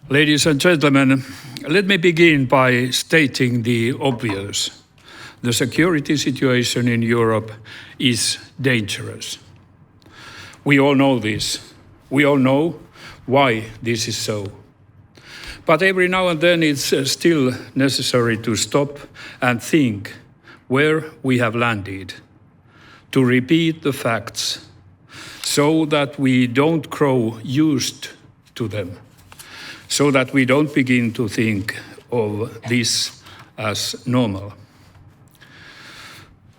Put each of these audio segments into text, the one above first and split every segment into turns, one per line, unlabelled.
Ladies and gentlemen, let me begin by stating the obvious. The security situation in Europe is dangerous. We all know this. We all know why this is so. But every now and then it's still necessary to stop and think where we have landed, to repeat the facts so that we don't grow used to them, so that we don't begin to think of this as normal.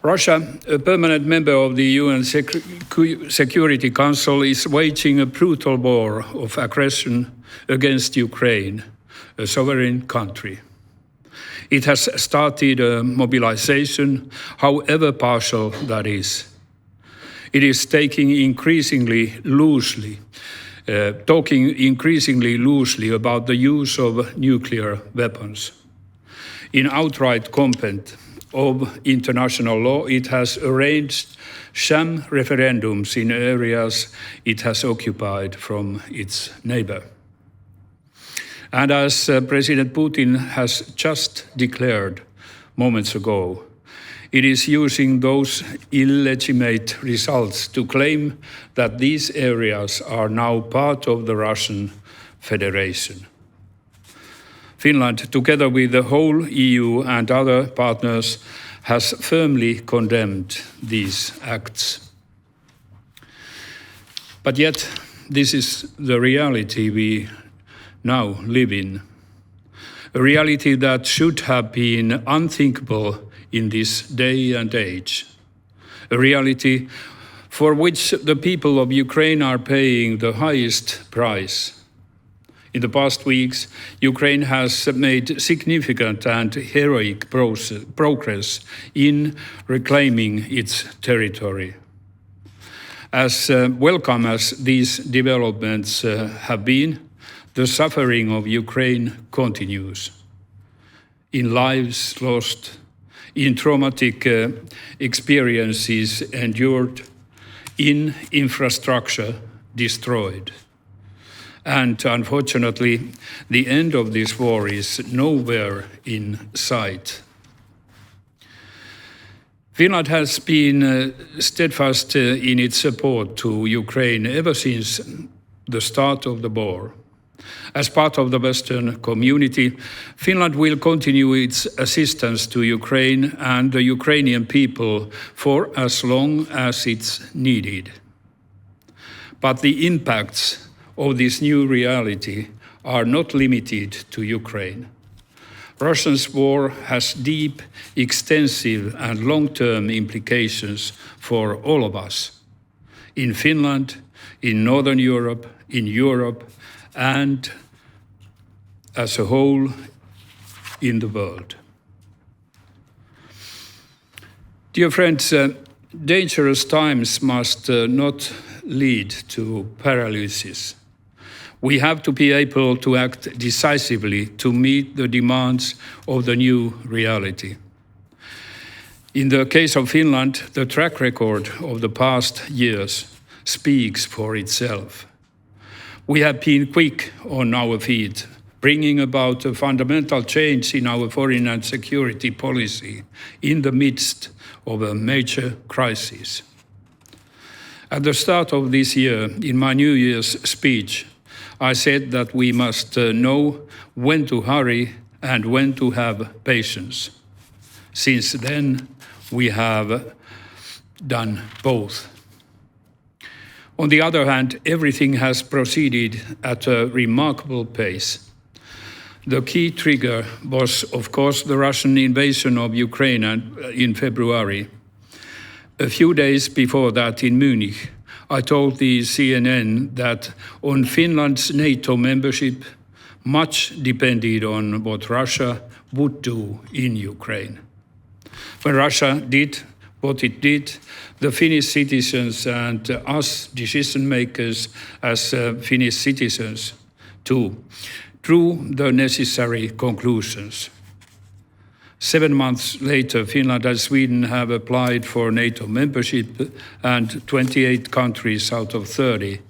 Russia, a permanent member of the UN Security Council, is waging a brutal war of aggression against Ukraine, a sovereign country. It has started a mobilization, however partial that is. It is talking increasingly loosely about the use of nuclear weapons. In outright contempt of international law, it has arranged sham referendums in areas it has occupied from its neighbor. And as President Putin has just declared moments ago, it is using those illegitimate results to claim that these areas are now part of the Russian Federation. Finland, together with the whole EU and other partners, has firmly condemned these acts. But yet, this is the reality we now live in, a reality that should have been unthinkable in this day and age, a reality for which the people of Ukraine are paying the highest price. In the past weeks, Ukraine has made significant and heroic progress in reclaiming its territory. As welcome as these developments have been, the suffering of Ukraine continues. In lives lost, in traumatic experiences endured, in infrastructure destroyed. And unfortunately, the end of this war is nowhere in sight. Finland has been steadfast in its support to Ukraine ever since the start of the war. As part of the Western community, Finland will continue its assistance to Ukraine and the Ukrainian people for as long as it's needed. But the impacts of this new reality are not limited to Ukraine. Russia's war has deep, extensive and long-term implications for all of us, in Finland, in Northern Europe, in Europe, and as a whole in the world. Dear friends, dangerous times must not lead to paralysis. We have to be able to act decisively to meet the demands of the new reality. In the case of Finland, the track record of the past years speaks for itself. We have been quick on our feet, bringing about a fundamental change in our foreign and security policy in the midst of a major crisis. At the start of this year, in my New Year's speech, I said that we must know when to hurry and when to have patience. Since then, we have done both. On the other hand, everything has proceeded at a remarkable pace. The key trigger was, of course, the Russian invasion of Ukraine in February. A few days before that in Munich, I told the CNN that on Finland's NATO membership, much depended on what Russia would do in Ukraine. When Russia did what it did, the Finnish citizens and us decision makers as Finnish citizens too drew the necessary conclusions. 7 months later, Finland and Sweden have applied for NATO membership, and 28 countries out of 30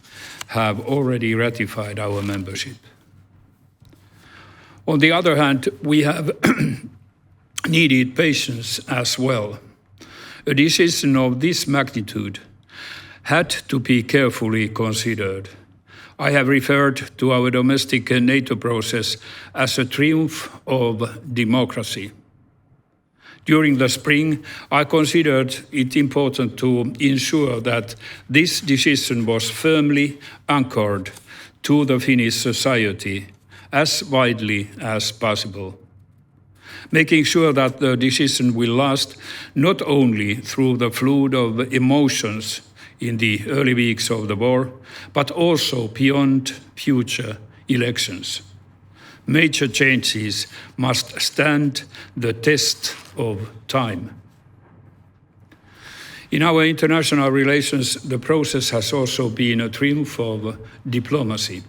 have already ratified our membership. On the other hand, we have needed patience as well. A decision of this magnitude had to be carefully considered. I have referred to our domestic NATO process as a triumph of democracy. During the spring, I considered it important to ensure that this decision was firmly anchored to the Finnish society as widely as possible, making sure that the decision will last not only through the flood of emotions in the early weeks of the war, but also beyond future elections. Major changes must stand the test of time. In our international relations, the process has also been a triumph of diplomacy.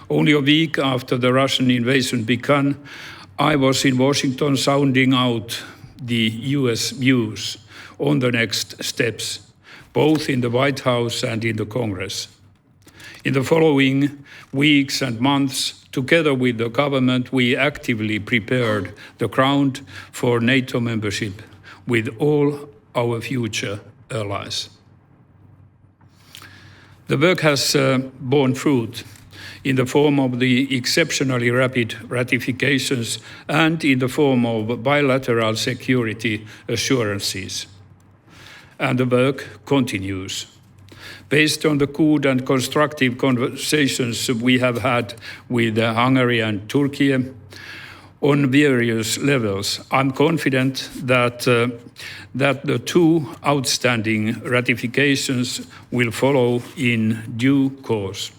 Only a week after the Russian invasion began, I was in Washington sounding out the US views on the next steps, both in the White House and in the Congress. In the following weeks and months, together with the government, we actively prepared the ground for NATO membership with all our future allies. The work has borne fruit in the form of the exceptionally rapid ratifications and in the form of bilateral security assurances. And the work continues. Based on the good and constructive conversations we have had with Hungary and Turkey on various levels, I'm confident that the two outstanding ratifications will follow in due course.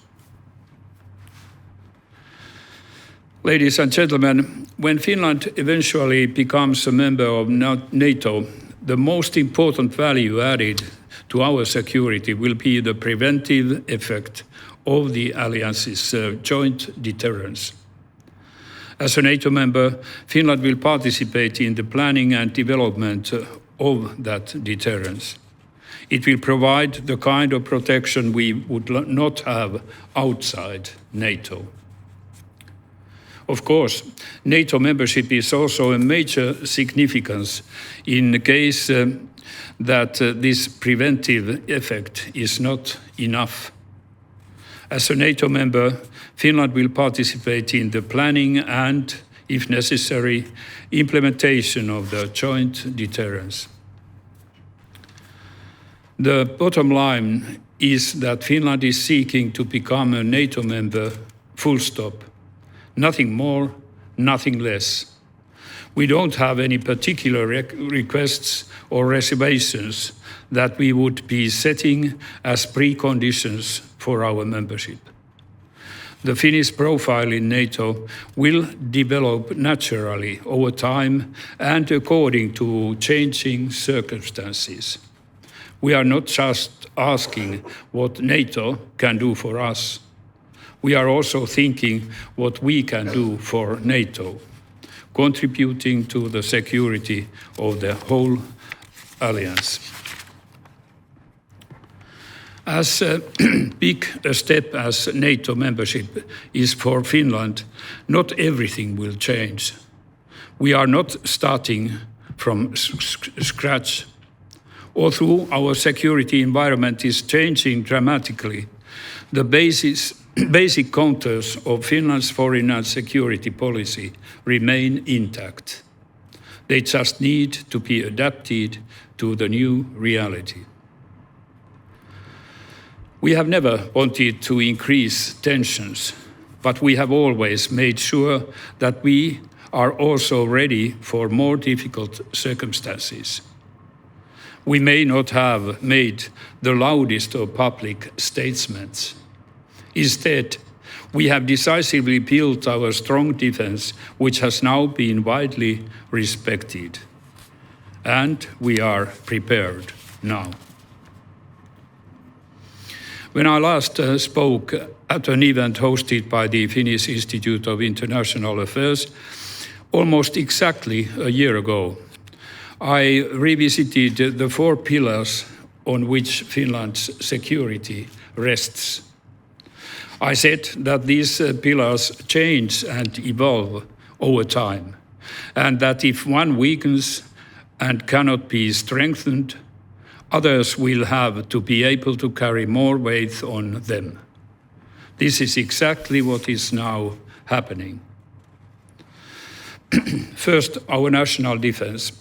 Ladies and gentlemen, when Finland eventually becomes a member of NATO, the most important value added to our security will be the preventive effect of the alliance's joint deterrence. As a NATO member, Finland will participate in the planning and development of that deterrence. It will provide the kind of protection we would not have outside NATO. Of course, NATO membership is also a major significance in the case that this preventive effect is not enough. As a NATO member, Finland will participate in the planning and, if necessary, implementation of the joint deterrence. The bottom line is that Finland is seeking to become a NATO member, full stop. Nothing more, nothing less. We don't have any particular requests or reservations that we would be setting as preconditions for our membership. The Finnish profile in NATO will develop naturally over time and according to changing circumstances. We are not just asking what NATO can do for us. We are also thinking what we can do for NATO, contributing to the security of the whole alliance. As big a step as NATO membership is for Finland, not everything will change. We are not starting from scratch. Although our security environment is changing dramatically, the basic contours of Finland's foreign and security policy remain intact. They just need to be adapted to the new reality. We have never wanted to increase tensions, but we have always made sure that we are also ready for more difficult circumstances. We may not have made the loudest of public statements. Instead, we have decisively built our strong defense, which has now been widely respected. And we are prepared now. When I last spoke at an event hosted by the Finnish Institute of International Affairs, almost exactly a year ago, I revisited the 4 pillars on which Finland's security rests. I said that these pillars change and evolve over time, and that if one weakens and cannot be strengthened, others will have to be able to carry more weight on them. This is exactly what is now happening. First, our national defense.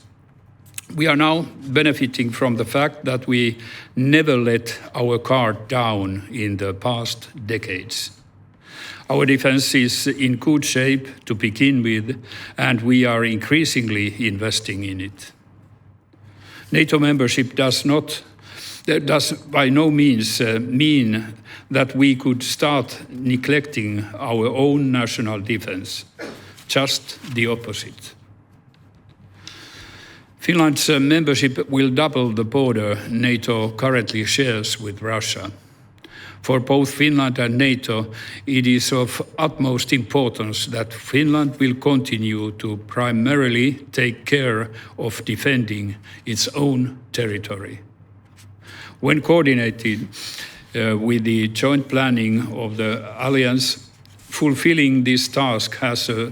We are now benefiting from the fact that we never let our guard down in the past decades. Our defense is in good shape to begin with, and we are increasingly investing in it. NATO membership does by no means mean that we could start neglecting our own national defense, just the opposite. Finland's membership will double the border NATO currently shares with Russia. For both Finland and NATO, it is of utmost importance that Finland will continue to primarily take care of defending its own territory. When coordinated with the joint planning of the alliance, fulfilling this task has a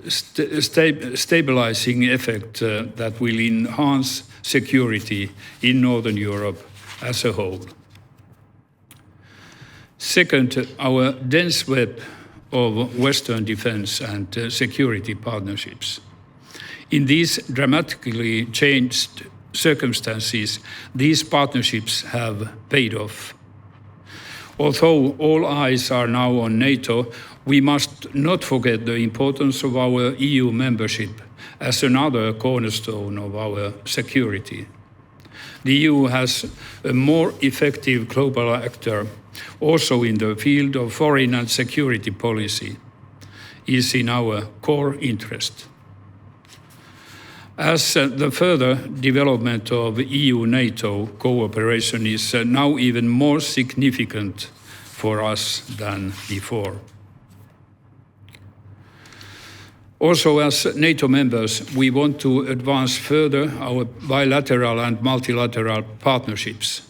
stabilizing effect that will enhance security in Northern Europe as a whole. Second, our dense web of Western defense and security partnerships. In these dramatically changed circumstances, these partnerships have paid off. Although all eyes are now on NATO, we must not forget the importance of our EU membership as another cornerstone of our security. The EU has a more effective global actor, also in the field of foreign and security policy, is in our core interest. As the further development of EU-NATO cooperation is now even more significant for us than before. Also, as NATO members, we want to advance further our bilateral and multilateral partnerships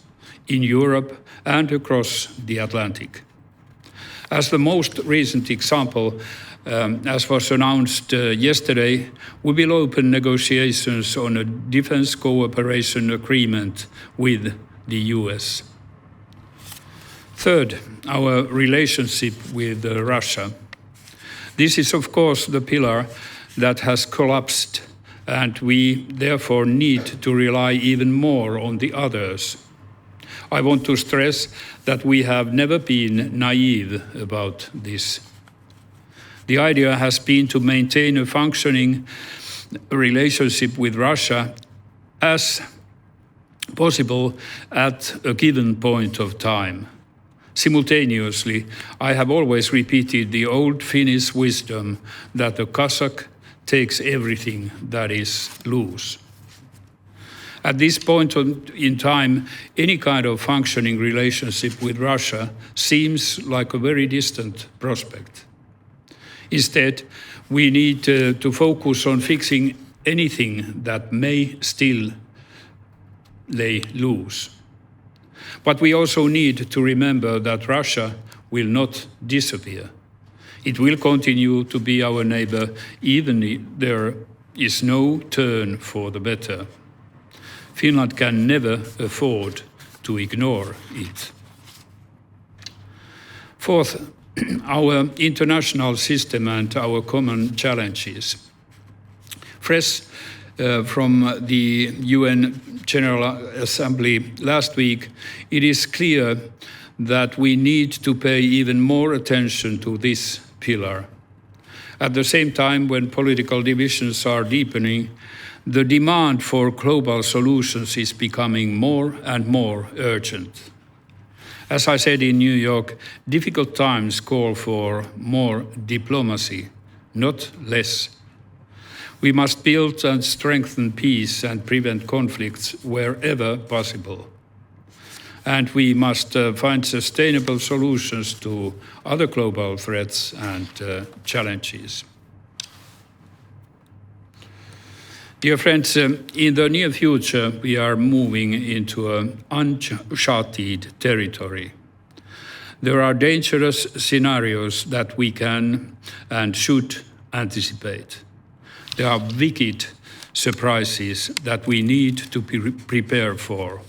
in Europe and across the Atlantic. As the most recent example, as was announced yesterday, we will open negotiations on a defense cooperation agreement with the US. Third, our relationship with Russia. This is, of course, the pillar that has collapsed, and we therefore need to rely even more on the others. I want to stress that we have never been naive about this. The idea has been to maintain a functioning relationship with Russia as possible at a given point of time. Simultaneously, I have always repeated the old Finnish wisdom that the Cossack takes everything that is loose. At this point in time, any kind of functioning relationship with Russia seems like a very distant prospect. Instead, we need to focus on fixing anything that may still lay loose. But we also need to remember that Russia will not disappear. It will continue to be our neighbor, even if there is no turn for the better. Finland can never afford to ignore it. Fourth, our international system and our common challenges. Fresh from the UN General Assembly last week, it is clear that we need to pay even more attention to this pillar. At the same time, when political divisions are deepening, the demand for global solutions is becoming more and more urgent. As I said in New York, difficult times call for more diplomacy, not less. We must build and strengthen peace and prevent conflicts wherever possible. And we must find sustainable solutions to other global threats and challenges. Dear friends, in the near future, we are moving into uncharted territory. There are dangerous scenarios that we can and should anticipate. There are wicked surprises that we need to prepare for.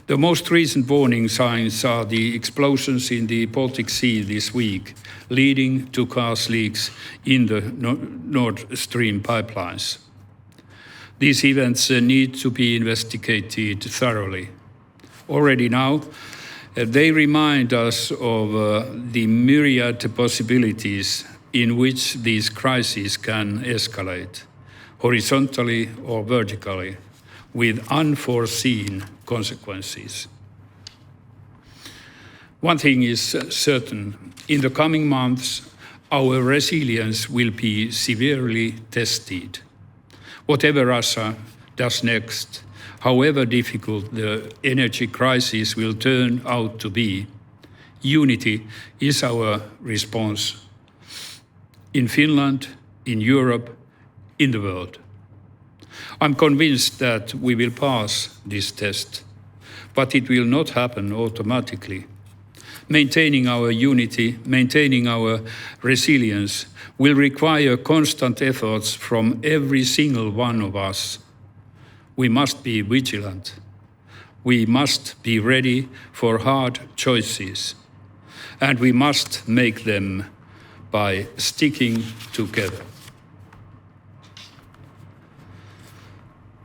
The most recent warning signs are the explosions in the Baltic Sea this week, leading to gas leaks in the Nord Stream pipelines. These events need to be investigated thoroughly. Already now, they remind us of the myriad possibilities in which these crises can escalate, horizontally or vertically, with unforeseen consequences. One thing is certain, in the coming months, our resilience will be severely tested. Whatever Russia does next, however difficult the energy crisis will turn out to be, unity is our response in Finland, in Europe, in the world. I'm convinced that we will pass this test, but it will not happen automatically. Maintaining our unity, maintaining our resilience will require constant efforts from every single one of us. We must be vigilant. We must be ready for hard choices, and we must make them by sticking together.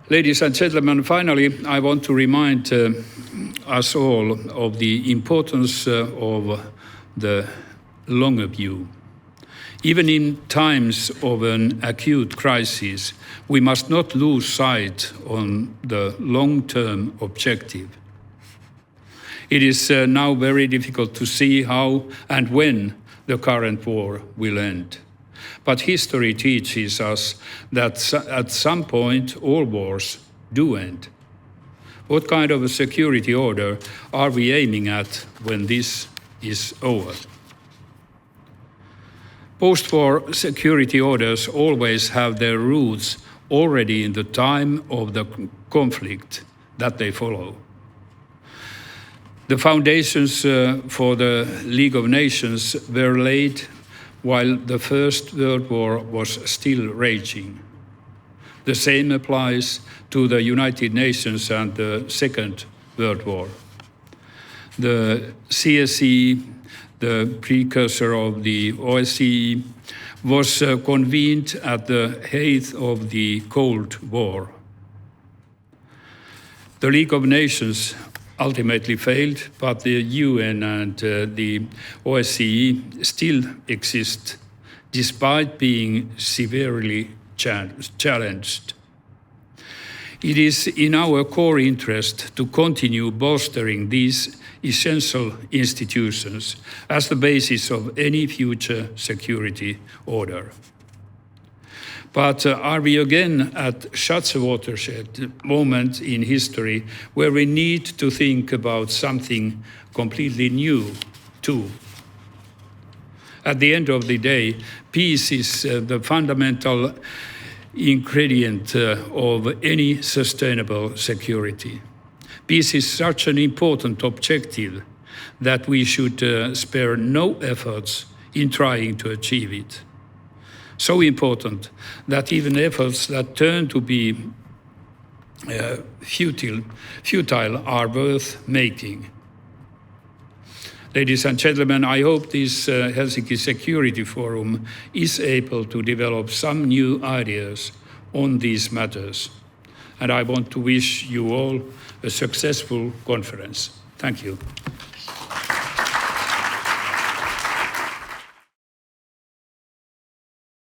Ladies and gentlemen, finally, I want to remind us all of the importance of the longer view. Even in times of an acute crisis, we must not lose sight on the long-term objective. It is now very difficult to see how and when the current war will end. But history teaches us that at some point all wars do end. What kind of a security order are we aiming at when this is over? Post-war security orders always have their roots already in the time of the conflict that they follow. The foundations for the League of Nations were laid while the First World War was still raging. The same applies to the United Nations and the Second World War. The CSE, the precursor of the OSCE, was convened at the height of the Cold War. The League of Nations ultimately failed, but the UN and the OSCE still exist, despite being severely challenged. It is in our core interest to continue bolstering these essential institutions as the basis of any future security order. But are we again at such a watershed moment in history where we need to think about something completely new too? At the end of the day, peace is the fundamental ingredient of any sustainable security. Peace is such an important objective that we should spare no efforts in trying to achieve it. So important that even efforts that turn to be futile are worth making. Ladies and gentlemen, I hope this Helsinki Security Forum is able to develop some new ideas on these matters. And I want to wish you all a successful conference. Thank you.